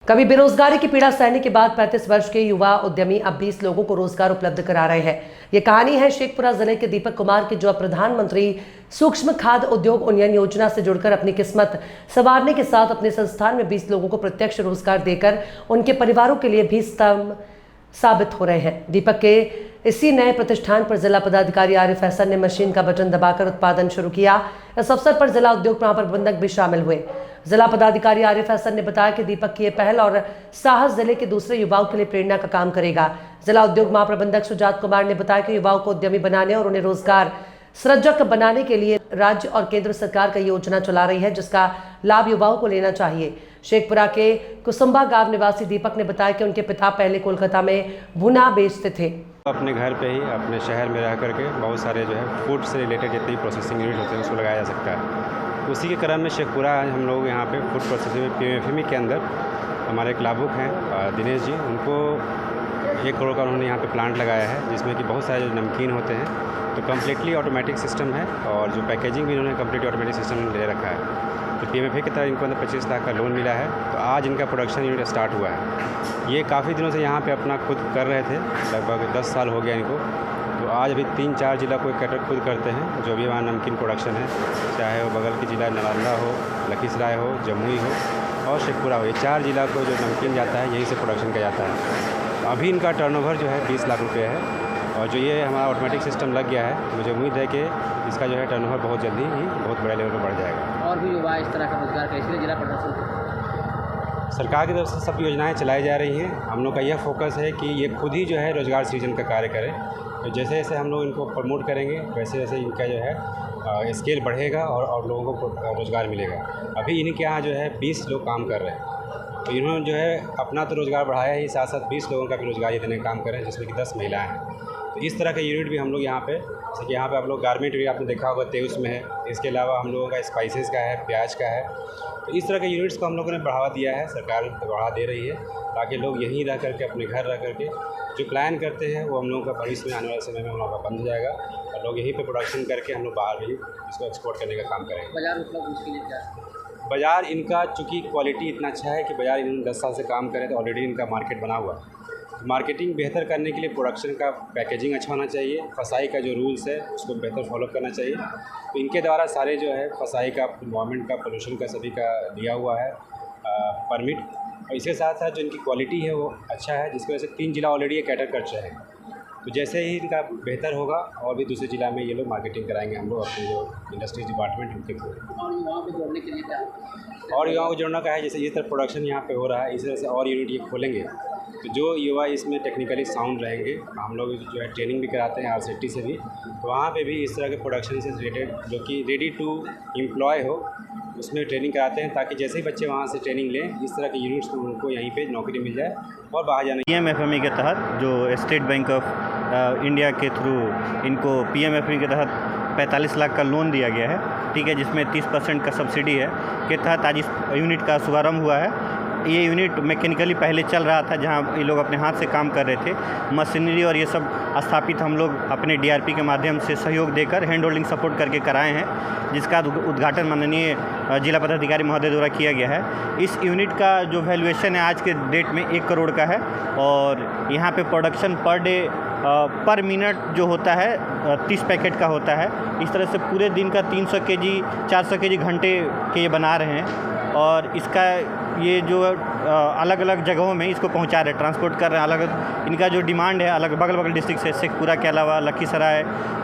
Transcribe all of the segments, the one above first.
कभी बेरोजगारी की पीड़ा सहने के बाद 35 वर्ष के युवा उद्यमी अब 20 लोगों को रोजगार उपलब्ध करा रहे हैं। ये कहानी है शेखपुरा जिले के दीपक कुमार की, जो प्रधानमंत्री सूक्ष्म खाद्य उद्योग उन्नयन योजना से जुड़कर अपनी किस्मत संवारने के साथ अपने संस्थान में 20 लोगों को प्रत्यक्ष रोजगार देकर उनके परिवारों के लिए भी स्तंभ साबित हो रहे हैं। दीपक के इसी नए प्रतिष्ठान पर जिला पदाधिकारी आरिफ हसन ने मशीन का बटन दबाकर उत्पादन शुरू किया। इस अवसर पर जिला उद्योग महाप्रबंधक भी शामिल हुए। जिला पदाधिकारी आरिफ हसन ने बताया कि दीपक की यह पहल और साहस जिले के दूसरे युवाओं के लिए प्रेरणा का काम करेगा। जिला उद्योग महाप्रबंधक सुजात कुमार ने बताया कि युवाओं को उद्यमी बनाने और उन्हें रोजगार सृजक बनाने के लिए राज्य और केंद्र सरकार का योजना चला रही है, जिसका लाभ युवाओं को लेना चाहिए। शेखपुरा के कुसुम्बा गांव निवासी दीपक ने बताया कि उनके पिता पहले कोलकाता में भुना बेचते थे। अपने घर पे ही अपने शहर में रह करके बहुत सारे जो है फूड से रिलेटेड जितनी प्रोसेसिंग यूनिट होते हैं उसको लगाया जा सकता है। उसी के क्रम में शेखपुरा हम लोग यहाँ पे फूड प्रोसेसिंग में PMFME के अंदर हमारे एक लाभुक हैं दिनेश जी, उनको 1 करोड़ का उन्होंने यहाँ पे प्लांट लगाया है, जिसमें कि बहुत सारे जो नमकीन होते हैं तो कम्प्लीटली ऑटोमेटिक सिस्टम है और जो पैकेजिंग भी इन्होंने कम्प्लीटली ऑटोमेटिक सिस्टम ले रखा है। तो PMFA की तरह इनको अंदर 25 लाख का लोन मिला है। तो आज इनका प्रोडक्शन यूनिट स्टार्ट हुआ है। ये काफ़ी दिनों से यहाँ पे अपना खुद कर रहे थे, लगभग 10 साल हो गया इनको। तो आज अभी 3-4 जिला को कैटर खुद करते हैं, जो भी वहाँ नमकीन प्रोडक्शन है, चाहे वो बगल के जिला नालंदा हो, लखीसराय हो, जमुई हो और शेखपुरा हो, ये 4 जिला को जो नमकीन जाता है यहीं से प्रोडक्शन किया जाता है। तो अभी इनका टर्नओवर जो है 20 लाख रुपये है और जो ये हमारा ऑटोमेटिक सिस्टम लग गया है, मुझे उम्मीद है कि इसका जो है टर्नओवर बहुत जल्दी ही बहुत बड़े लेवल पर बढ़ जाएगा। और भी युवा इस तरह का रोजगार कैसे जिला प्रशासन सरकार की तरफ से सब योजनाएं चलाई जा रही हैं। हम लोग का यह फोकस है कि ये खुद ही जो है रोज़गार सृजन का कार्य करें। तो जैसे जैसे हम लोग इनको प्रमोट करेंगे वैसे वैसे इनका जो है स्केल बढ़ेगा और लोगों को रोज़गार मिलेगा। अभी इनके यहाँ जो है 20 लोग काम कर रहे हैं। तो इन्होंने जो है अपना तो रोज़गार बढ़ाया ही, साथ साथ 20 लोगों का भी रोज़गार देने का काम कर रहे हैं, जिसमें कि 10 महिलाएँ हैं। तो इस तरह के यूनिट भी हम लोग यहाँ पे, जैसे कि यहाँ पे आप लोग गारमेंट भी आपने देखा होगा तेउस में है, इसके अलावा हम लोगों का स्पाइसेस का है, प्याज का है। तो इस तरह के यूनिट्स को हम लोगों ने बढ़ावा दिया है, सरकार बढ़ावा दे रही है, ताकि लोग यहीं रह करके अपने घर रह करके जो प्लान करते हैं वो हम लोगों का भविष्य में आने वाले समय में हम लोगों का बंद हो जाएगा और लोग यहीं पे प्रोडक्शन करके हम लोग बाहर भी इसको एक्सपोर्ट करने का काम करेंगे। बाजार उपलब्ध उसके लिए क्या? बाज़ार इनका चूँकि क्वालिटी इतना अच्छा है कि बाज़ार इन्होंने 10 साल से काम करें तो ऑलरेडी इनका मार्केट बना हुआ है। मार्केटिंग बेहतर करने के लिए प्रोडक्शन का पैकेजिंग अच्छा होना चाहिए, फसाई का जो रूल्स है उसको बेहतर फॉलो करना चाहिए। तो इनके द्वारा सारे जो है फसाई का, गवर्नमेंट का, पोल्यूशन का सभी का दिया हुआ है परमिट, और इसके साथ साथ जो इनकी क्वालिटी है वो अच्छा है, जिसकी वजह से 3 जिला ऑलरेडी ये कैटर कर रहे हैं। तो जैसे ही इनका बेहतर होगा और भी दूसरे जिला में ये लोग मार्केटिंग कराएंगे हम लोग अपने जो इंडस्ट्रीज डिपार्टमेंट उनके थ्रू। और युवाओं को जोड़ने के लिए क्या? और युवाओं को जोड़ना का है, जैसे इस तरह प्रोडक्शन यहाँ पे हो रहा है, इस तरह से और यूनिट ये खोलेंगे तो जो युवा इसमें टेक्निकली साउंड रहेंगे, हम लोग जो है ट्रेनिंग भी कराते हैं RCT से भी, तो वहाँ पे भी इस तरह के प्रोडक्शन से रिलेटेड जो कि रेडी टू एम्प्लॉय हो उसमें ट्रेनिंग कराते हैं, ताकि जैसे ही बच्चे वहाँ से ट्रेनिंग लें इस तरह के यूनिट्स में उनको यहीं पे नौकरी मिल जाए और बाहर जाने। PMFME के तहत जो स्टेट बैंक ऑफ इंडिया के थ्रू इनको PMFME के तहत 45 लाख का लोन दिया गया है, ठीक है, जिसमें 30% का सब्सिडी है, के तहत आज इस यूनिट का शुभारम्भ हुआ है। ये यूनिट मैकेनिकली पहले चल रहा था, जहां ये लोग अपने हाथ से काम कर रहे थे। मशीनरी और ये सब स्थापित हम लोग अपने DRP के माध्यम से सहयोग देकर हैंड होल्डिंग सपोर्ट करके कराए हैं, जिसका उद्घाटन माननीय जिला पदाधिकारी महोदय द्वारा किया गया है। इस यूनिट का जो वैल्यूएशन है आज के डेट में 1 करोड़ का है और यहाँ पे प्रोडक्शन पर डे पर मिनट जो होता है 30 पैकेट का होता है। इस तरह से पूरे दिन का 300 kg 400 kg घंटे के ये बना रहे हैं और इसका ये जो अलग अलग जगहों में इसको पहुंचा रहे हैं, ट्रांसपोर्ट कर रहे हैं। अलग इनका जो डिमांड है अलग बगल डिस्ट्रिक्ट से, शेखपुरा के अलावा लखीसराय,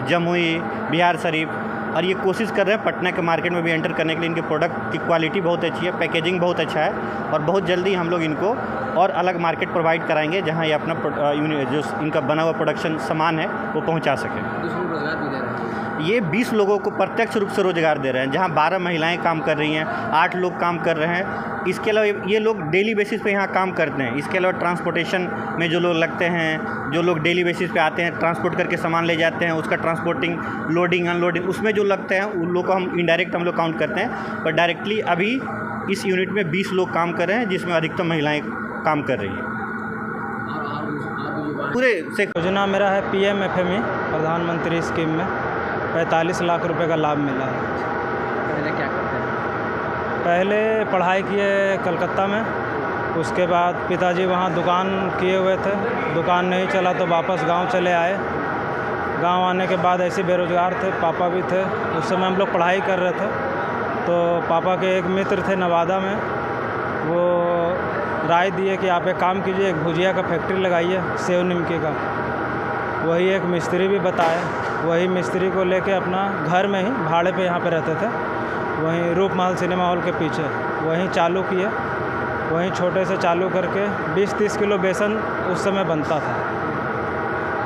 जमुई, बिहार शरीफ, और ये कोशिश कर रहे हैं पटना के मार्केट में भी एंटर करने के लिए। इनके प्रोडक्ट की क्वालिटी बहुत अच्छी है, पैकेजिंग बहुत अच्छा है और बहुत जल्दी हम लोग इनको और अलग मार्केट प्रोवाइड कराएंगे, जहां ये अपना जो इनका बना हुआ प्रोडक्शन सामान है वो पहुंचा सकें। रोजगार भी दे रहे हैं। ये 20 लोगों को प्रत्यक्ष रूप से रोजगार दे रहे हैं, जहां 12 महिलाएं काम कर रही हैं, 8 लोग काम कर रहे हैं। इसके अलावा ये लोग डेली बेसिस पे यहाँ काम करते हैं। इसके अलावा ट्रांसपोर्टेशन में जो लोग लगते हैं, जो लोग डेली बेसिस पे आते हैं, ट्रांसपोर्ट करके सामान ले जाते हैं, उसका ट्रांसपोर्टिंग, लोडिंग, अनलोडिंग, उसमें जो लगते हैं उन लोग को हम इनडायरेक्ट हम लोग काउंट करते हैं। पर डायरेक्टली अभी इस यूनिट में 20 लोग काम कर रहे हैं, जिसमें अधिकतम महिलाएँ काम कर रही हैं। पूरे से योजना मेरा है PMFME प्रधानमंत्री स्कीम में 45 लाख रुपए का लाभ मिला है। पहले क्या करते हैं? पहले पढ़ाई किए कलकत्ता में उसके बाद पिताजी वहाँ दुकान किए हुए थे, दुकान नहीं चला तो वापस गांव चले आए। गांव आने के बाद ऐसे बेरोज़गार थे, पापा भी थे। उस समय हम लोग पढ़ाई कर रहे थे, तो पापा के एक मित्र थे नवादा में, वो राय दिए कि आप एक काम कीजिए, एक भुजिया का फैक्ट्री लगाइए सेव निमकी का। वही एक मिस्त्री भी बताए, वही मिस्त्री को लेके अपना घर में ही भाड़े पे यहाँ पे रहते थे, वहीं रूपमहल सिनेमा हॉल के पीछे वहीं चालू किए। वहीं छोटे से चालू करके 20-30 किलो बेसन उस समय बनता था,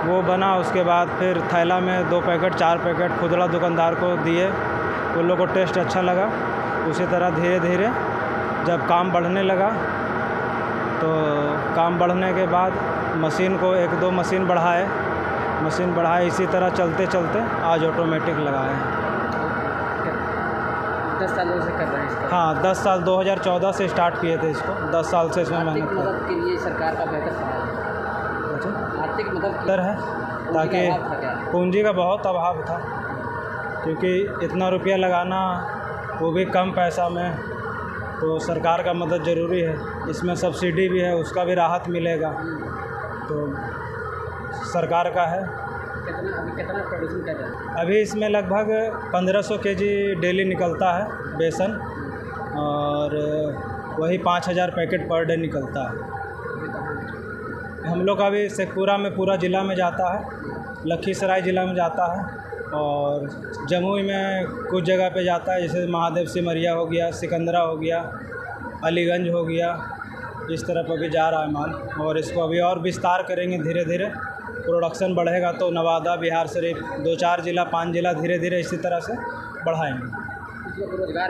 वो बना। उसके बाद फिर थैला में 2 पैकेट 4 पैकेट खुदरा दुकानदार को दिए, उन लोगों को टेस्ट अच्छा लगा। उसी तरह धीरे धीरे जब काम बढ़ने लगा, तो काम बढ़ने के बाद मशीन को 1-2 मशीन बढ़ाए, इसी तरह चलते चलते आज ऑटोमेटिक लगाए। 10 सालों से कर रहे हैं इसका। हाँ, 10 साल 2014 से स्टार्ट किए थे इसको, 10 साल से इसमें आर्थिक मेहनत कर मदद के लिए सरकार का बेहतर सहारा, आर्थिक मदद की बेहतर है, ताकि अभाव था क्या? पूंजी का बहुत अभाव था, क्योंकि इतना रुपया लगाना वो भी कम पैसा में, तो सरकार का मदद ज़रूरी है। इसमें सब्सिडी भी है, उसका भी राहत मिलेगा, तो सरकार का है। अभी कितना प्रोडक्शन कर रहे हैं? अभी इसमें लगभग 1500 केजी डेली निकलता है बेसन, और वही 5000 पैकेट पर डे निकलता है। हम लोग अभी शेखपुरा में पूरा ज़िला में जाता है, लखीसराय ज़िला में जाता है, और जमुई में कुछ जगह पे जाता है, जैसे महादेव सिमरिया हो गया, सिकंदरा हो गया, अलीगंज हो गया। इस तरफ अभी जा रहा है माल, और इसको अभी और विस्तार करेंगे धीरे धीरे। प्रोडक्शन बढ़ेगा तो नवादा, बिहार शरीफ 2-4 ज़िला, 5 ज़िला धीरे धीरे इसी तरह से बढ़ाएंगे। कुछ लोग रोजगार